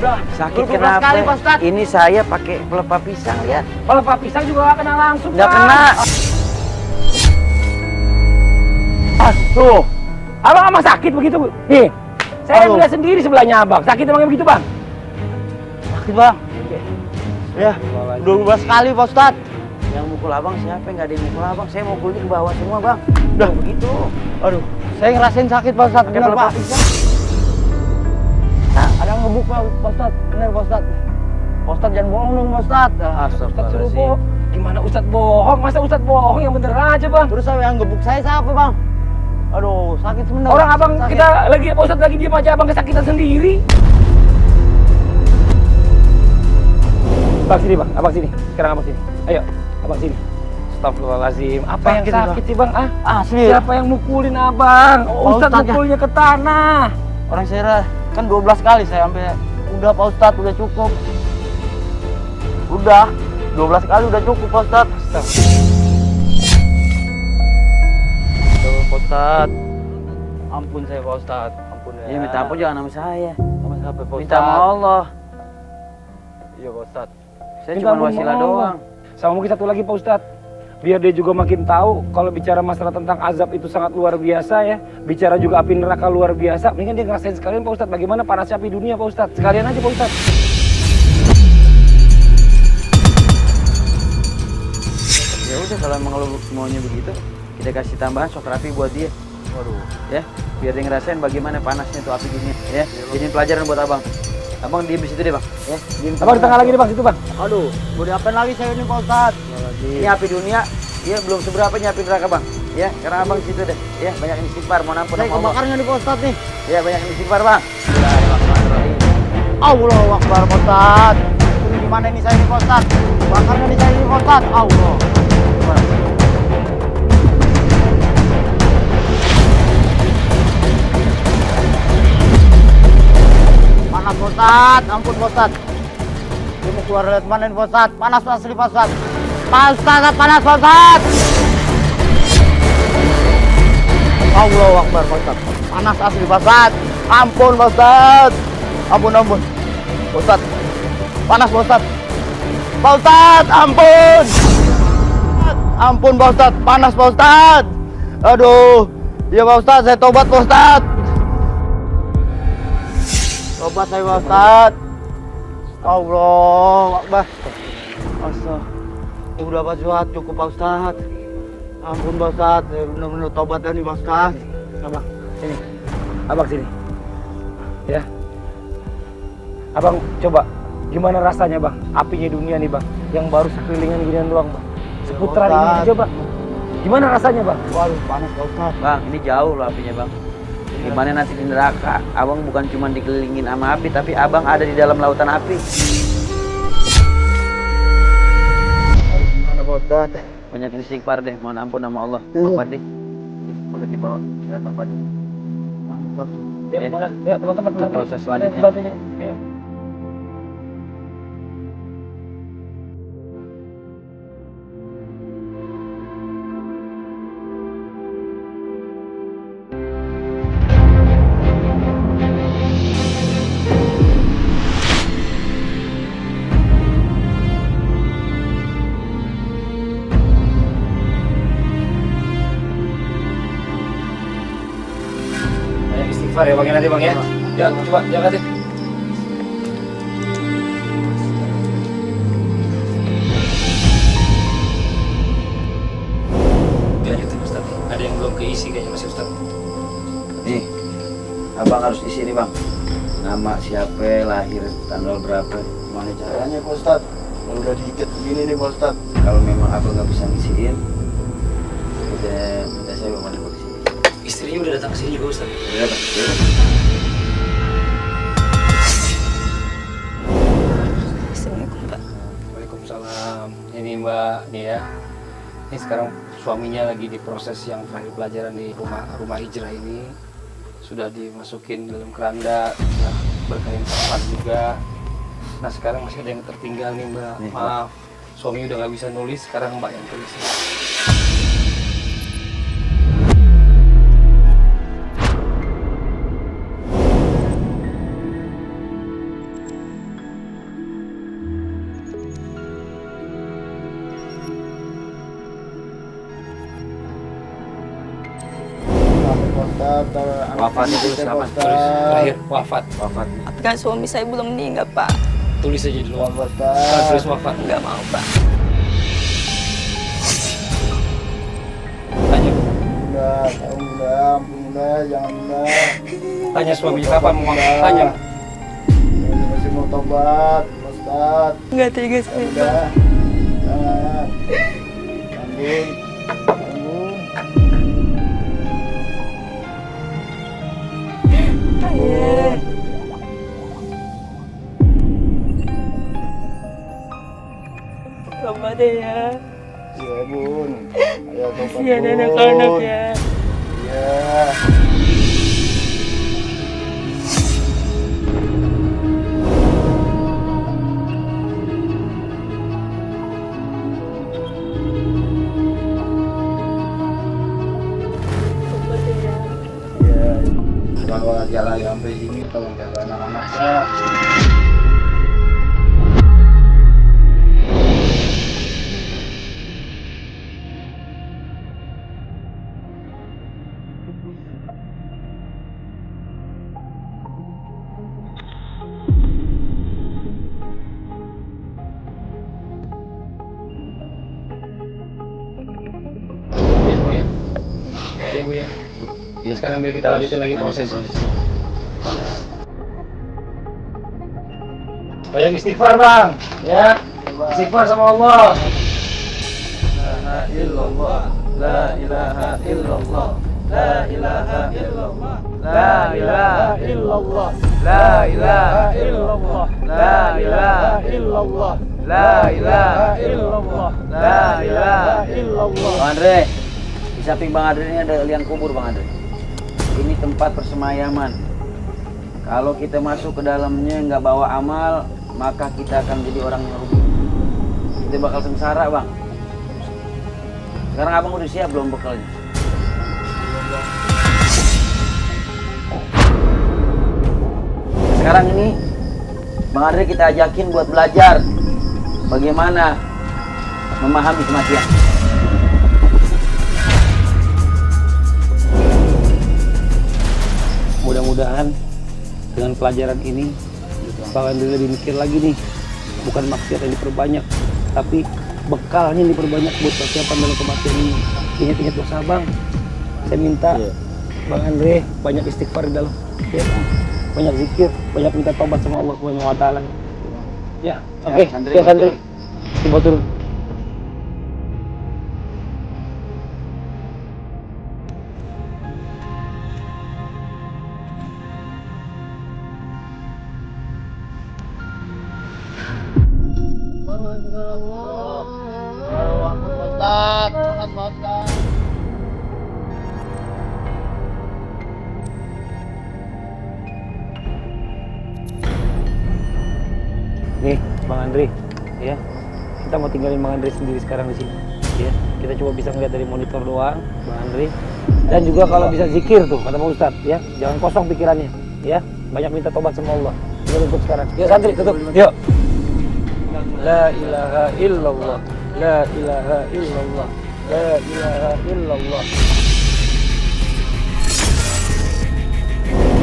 Udah. Sakit 12 kenapa? kali, Pak Ustadz. Ini saya pakai pelepah pisang, lihat. Pelepah pisang juga nggak kena langsung, Nggak Bang. kena. Tuh. Abang emang sakit begitu? Nih. Saya Aduh. lihat sendiri sebelahnya abang. Sakit emang begitu, Bang? Sakit, Bang. Ya, 12 kali, Pak Ustadz. Yang mukul abang siapa? Nggak ada yang mukul abang. Saya mukulnya ke bawah semua, Bang. Udah. Begitu. Aduh. Saya ngerasain sakit, Pak Ustadz. Pakai Bener, pelepah Pak. pisang. Ada yang ngebuk, Pak Ustadz. Bener, Pak Ustadz. Pak Ustadz jangan bohong dong, Pak Ustadz. Ustadz suruh bohong. Gimana Ustadz bohong? Masa Ustadz bohong? Yang bener aja, Bang. Terus yang gebuk saya siapa, Bang? Aduh, sakit sebenarnya. Orang abang kita lagi, Pak Ustadz lagi diem aja, abang kesakitan sendiri. Bang sini, Bang. Abang sini. Sekarang abang sini. Ayo, abang sini. Astagfirullahaladzim. Apa yang sakit sih, Bang? Asli. Siapa yang mukulin abang? Ustadz mukulnya ke tanah. Orang saya kan 12 kali saya sampai udah, Pak Ustadz, udah cukup. Udah, 12 kali udah cukup, Pak Ustadz. Pak Ustadz. Ampun saya, Pak Ustadz. Ampun ya. Ya minta ampun jangan sama saya. Sama siapa, Pak Ustadz? Minta sama Allah. Iya, Pak Ustadz. Saya Minta cuma sama wasilah Allah. doang. Sama mungkin satu lagi, Pak Ustadz. Biar dia juga makin tahu kalau bicara masalah tentang azab itu sangat luar biasa ya. Bicara juga api neraka luar biasa. Mendingan dia ngerasain sekalian, Pak Ustadz. Bagaimana panasnya api dunia, Pak Ustadz. Sekalian aja, Pak Ustadz. Ya udah kalau emang lo maunya begitu, kita kasih tambahan shock terapi buat dia. Waduh. Ya, biar dia ngerasain bagaimana panasnya tuh api dunia. Ya, jadiin pelajaran buat abang. Abang diem di situ deh, Bang. Ya, diem Abang di tengah lagi nih, Bang, situ, Bang. Aduh, mau diapain lagi saya ini, Pak Ustadz? Ini api dunia, ya belum seberapa nya api neraka, Bang. Ya, karena abang di situ deh. Ya, banyak istighfar, mohon ampun Saya sama Allah. kebakar nggak nih, Pak Ustadz nih? Ya, banyak istighfar, Bang. Allahu Akbar, Pak Ustadz. Ini gimana ini saya ini, Pak Ustadz? Bakar nggak nih saya ini, Pak Ustadz? Allah. Panas, Pak Ustadz. Ampun, Pak Ustadz. Ini mau keluar lihat mana ini, Pak Ustadz? Panas asli, Pak Ustadz. Pak Ustadz, panas, Pak Ustadz. Allahu Akbar, Pak Ustadz. Panas asli, Pak Ustadz. Ampun, Pak Ustadz. Ampun, ampun. Pak Ustadz. Panas, Pak Ustadz. Pak Ustadz, ampun. Ampun, Pak Ustadz. Panas, Pak Ustadz. Aduh. Ya, Pak Ustadz, saya tobat, Pak Ustadz. Tobat saya, Pak Ustadz. Allah Akbar. Astagfirullah. Udah, Pak Ustadz. Cukup, Pak Ustadz. Ampun, Pak Ustadz. Saya benar-benar tobat nih, Pak Ustadz. Abang, sini. Abang sini. Ya. Abang coba gimana rasanya, Bang? Apinya dunia nih, Bang. Yang baru sekelilingan ginian doang, Bang. Seputaran ini aja, Bang. Gimana rasanya, Bang? Waduh, panas, Pak Ustadz. Bang, ini jauh loh apinya, Bang. Gimana nanti di neraka? Abang bukan cuma dikelilingin sama api, tapi abang ada di dalam lautan api. Gimana, Pak Ustadz? Banyak istighfar deh, mohon ampun sama Allah. Pak Fadli, boleh dibawa ke Pak Fadli. Ya, teman-teman. Proses selanjutnya. Bantunya. Ya. Banyak istighfar ya, Bang, ya, nanti, Bang, ya. Ya, coba jaga deh. Lanjutin, Ustaz. Ada yang belum keisi kayaknya masih, Ustaz. Nih, abang harus isi nih, Bang. Nama siapa, lahir tanggal berapa. Gimana caranya, Pak Ustadz? Kalau udah diikat begini nih, Pak Ustadz. Kalau memang abang nggak bisa ngisiin, udah minta saya bawa ke sini. Istrinya udah datang ke sini juga, Ustaz. Udah, Bang. Udah. Assalamualaikum, Pak. Waalaikumsalam. Ini Mbak, nih ya. Ini sekarang suaminya lagi di proses yang terakhir pelajaran di rumah hijrah ini. Sudah dimasukin dalam keranda, sudah berkain kafan juga. Nah sekarang masih ada yang tertinggal nih, Mbak. Nih, Maaf, suami udah nggak bisa nulis, sekarang Mbak yang tulis. Wafat itu siapa? Terakhir wafat. Wafat. Apakah suami saya belum meninggal, Pak? Tulis aja dulu. Ustaz. Tulis wafat. Nggak mau, Pak. Tanya. Bunda, Bunda, Bunda, jangan Bunda. Tanya suaminya kapan mau tanya. Masih mau tobat, Ustaz. Nggak tega saya, Bunda, Pak. jangan. Bangun, bangun. Ayah. Tobat deh ya. Iya, Bun. Ayo tobat, Kasihan Bun. anak-anak ya. Iya. Tobat deh ya. Iya. Kalau jalan sampai sini, tolong jaga anak-anaknya. Iya, Bu ya. Iya, Bu ya. Ya, sekarang biar kita lanjutin lagi proses. Banyak istighfar, Bang. Ya. Istighfar sama Allah. La ilaha illallah. La ilaha illallah. La ilaha illallah. La ilaha illallah. La ilaha illallah. La ilaha illallah. La ilaha illallah. La ilaha illallah. Bang Andre, di samping Bang Andre ini ada liang kubur, Bang Andre. Ini tempat persemayaman. Kalau kita masuk ke dalamnya nggak bawa amal, maka kita akan jadi orang yang rugi. Kita bakal sengsara, Bang. Sekarang abang udah siap belum bekalnya? Sekarang ini Bang Andre kita ajakin buat belajar bagaimana memahami kematian. Mudah-mudahan dengan pelajaran ini Bang Andre lebih mikir lagi nih, bukan maksiat yang diperbanyak, tapi bekalnya yang diperbanyak buat persiapan dalam kematian ini. Ingat-ingat dosa Bang. Saya minta Bang Andre banyak istighfar di dalam, ya, banyak zikir, banyak minta tobat sama Allah Subhanahu wa taala. Ya, oke. Santri. Ya, santri. Coba turun. Nih, Bang Andre, ya. Kita mau tinggalin Bang Andre sendiri sekarang di sini, ya. Kita coba bisa ngeliat dari monitor doang, Bang Andre. Dan juga kalau bisa zikir tuh, kata Pak Ustadz, ya. Jangan kosong pikirannya, ya. Banyak minta tobat sama Allah. Kita tutup sekarang. Yuk santri, tutup. Yuk. La ilaha illallah. La ilaha illallah. La ilaha illallah.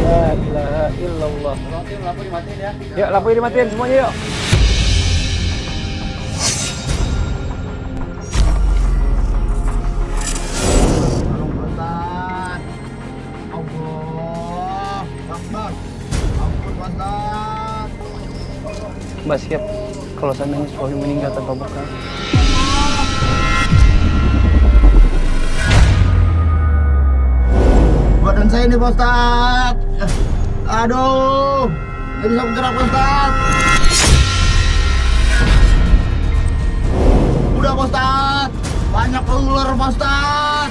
La ilaha illallah. Lampu dimatiin ya. Yuk, lampu dimatiin semuanya yuk. Mbak siap kalau seandainya suami meninggal tanpa bekal. Badan saya ini, Pak Ustaz. Aduh, nggak bisa bergerak, Pak Ustaz. Udah, Pak Ustaz. Banyak ular, Pak Ustaz.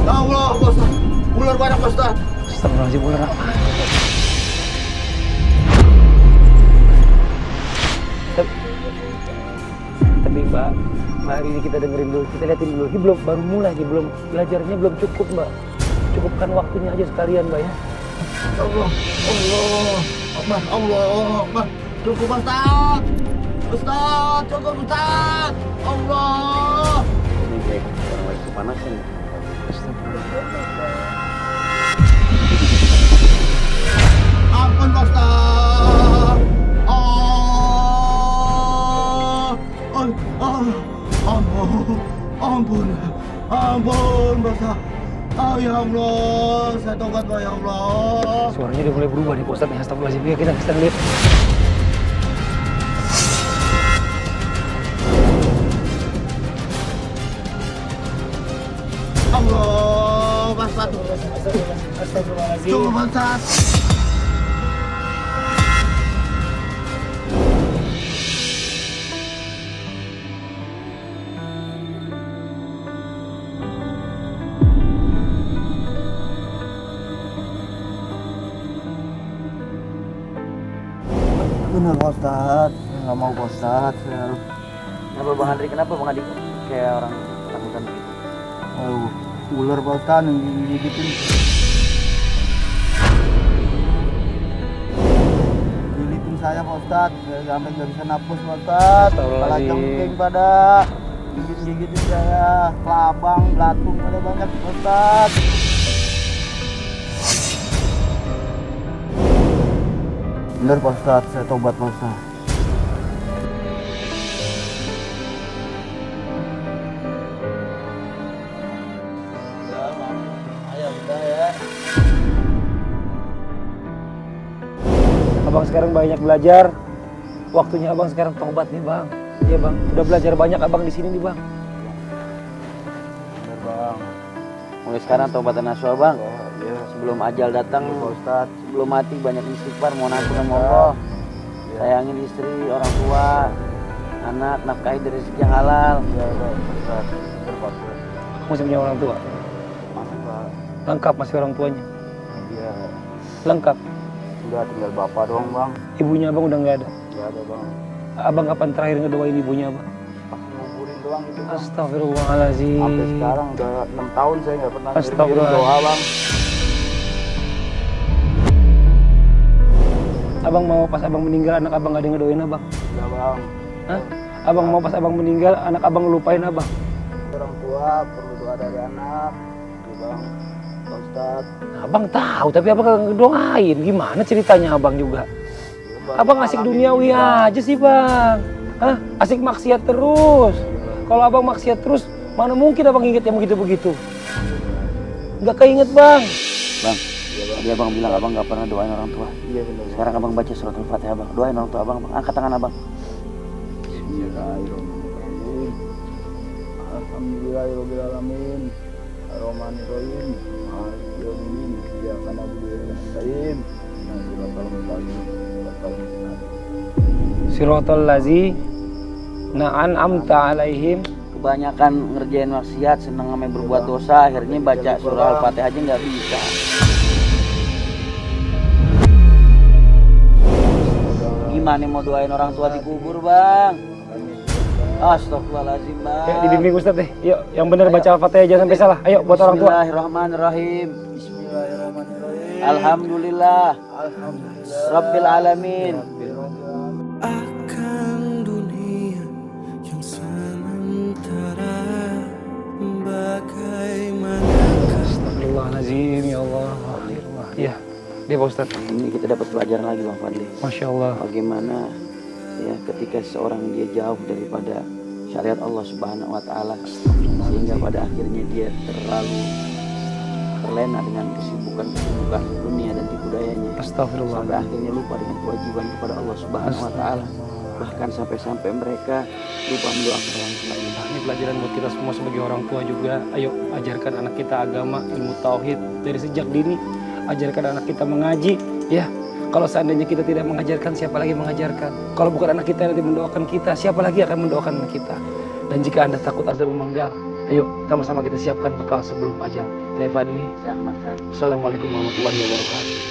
Ya Allah, Pak Ustaz. Ular banyak, Pak Ustaz. Astagfirullahaladzim, ular apa? Tapi Mbak, hari ini kita dengerin dulu, kita liatin dulu. Ini belum, baru mulai nih, belum belajarnya belum cukup Mbak. Cukupkan waktunya aja sekalian Mbak ya. Allah, Allah, Akbar, Allah, Akbar. Cukup, Pak Ustaz. Ustaz, cukup, Ustaz. Allah. Ini baik, orang baik. kepanasan ya. Ampun Pak Ustaz. Ampun. Ampun Pak Ustaz. Ya Allah, saya tobat Pak, ya Allah. Suaranya udah mulai berubah nih Pak Ustadz. Astagfirullahaladzim. Ya, kita lihat. Allah, Pak Ustaz. Astagfirullahaladzim. Tunggu Pak Ustaz. Benar Pak Ustaz, saya nggak mau Pak Ustaz. Kenapa Bang Andri? Kenapa Bang Adi kayak orang ketakutan begitu? Ular Pak Ustaz yang gigitin. Gigitin saya Pak Ustaz, saya sampai nggak bisa nafas Pak Ustaz. Kepala jengking pada gigitin saya, kelabang, belatung pada banyak Pak Ustaz. Bener Pak Ustaz, saya tobat Pak Ustaz. Abang sekarang banyak belajar. Waktunya abang sekarang tobat nih bang. Iya bang, udah belajar banyak abang di sini nih bang. Bener Bang. Mulai sekarang taubatan nasuha Bang. Iya. Sebelum ajal datang, Pak Ustaz. sebelum mati banyak istighfar, mohon ampun sama Allah. Sayangin istri, orang tua, anak, nafkahi dari rezeki yang halal. Iya Pak Ustaz. Bener Pak Ustaz. Masih punya orang tua? Masih Pak. Lengkap masih orang tuanya? Iya. Lengkap? Udah tinggal bapak doang Bang. Ibunya abang udah nggak ada? Nggak ada Bang. Abang kapan terakhir ngedoain ibunya abang? Pas nguburin doang itu Bang. Astagfirullahaladzim. Sampai sekarang udah 6 tahun saya nggak pernah ngirim Astagfirullah. doa Bang. Abang mau pas abang meninggal anak abang nggak ada yang ngedoain abang? Udah Bang. Hah? Abang mau pas abang meninggal anak abang ngelupain abang? Orang tua perlu doa dari anak. Iya Bang. Pak Ustaz. Nah, abang tahu tapi abang nggak ngedoain. Gimana ceritanya abang juga? Iya, Bang. Abang asik Alamin duniawi juga. aja sih bang. Hah? Asik maksiat terus. Kalau abang maksiat terus, mana mungkin abang inget yang begitu-begitu? Nggak keinget bang. Bang, tadi abang bilang abang nggak pernah doain orang tua. Iya benar. Sekarang abang baca surat Al-Fatihah Bang. Doain orang tua abang, Bang. Angkat tangan abang. Bismillahirrahmanirrahim. Alhamdulillahirrahmanirrahim. Ar-Rahmanirrahim. Maliki yaumiddin. Iyyaka na'budu wa iyyaka nasta'in. Ihdinas siratal mustaqim. Siratal mustaqim. Siratal lazi na'an'amta alaihim. Kebanyakan ngerjain maksiat, seneng sama berbuat dosa, akhirnya baca surah Al-Fatihah aja nggak bisa. Gimana mau doain orang tua di kubur Bang? Astagfirullahaladzim Bang. Ya, dibimbing Ustaz deh. Yuk, yang benar baca Al-Fatihah jangan sampai salah. Ayo buat orang tua. Bismillahirrahmanirrahim. Bismillahirrahmanirrahim. Alhamdulillah. Alhamdulillah. Rabbil alamin. Akan dunia yang sementara, bagaimana Astagfirullahaladzim ya Allah. Iya, dia Pak Ustaz. Ini kita dapat pelajaran lagi Bang Fadli. Masya Allah. Bagaimana ya ketika seorang dia jauh daripada syariat Allah Subhanahu wa taala sehingga pada akhirnya dia terlalu terlena dengan kesibukan dunia dan tipu dayanya. Astagfirullah. Sampai akhirnya lupa dengan kewajiban kepada Allah Subhanahu wa taala. Bahkan sampai mereka lupa mendoakan orang tuanya. Ini pelajaran buat kita semua sebagai orang tua juga. Ayo ajarkan anak kita agama, ilmu tauhid dari sejak dini. Ajarkan anak kita mengaji, ya. Kalau seandainya kita tidak mengajarkan, siapa lagi mengajarkan? Kalau bukan anak kita yang nanti mendoakan kita, siapa lagi akan mendoakan anak kita? Dan jika Anda takut azab memenggal, ayo sama-sama kita siapkan bekal sebelum ajal. Saya Fadli. Assalamualaikum warahmatullahi wabarakatuh.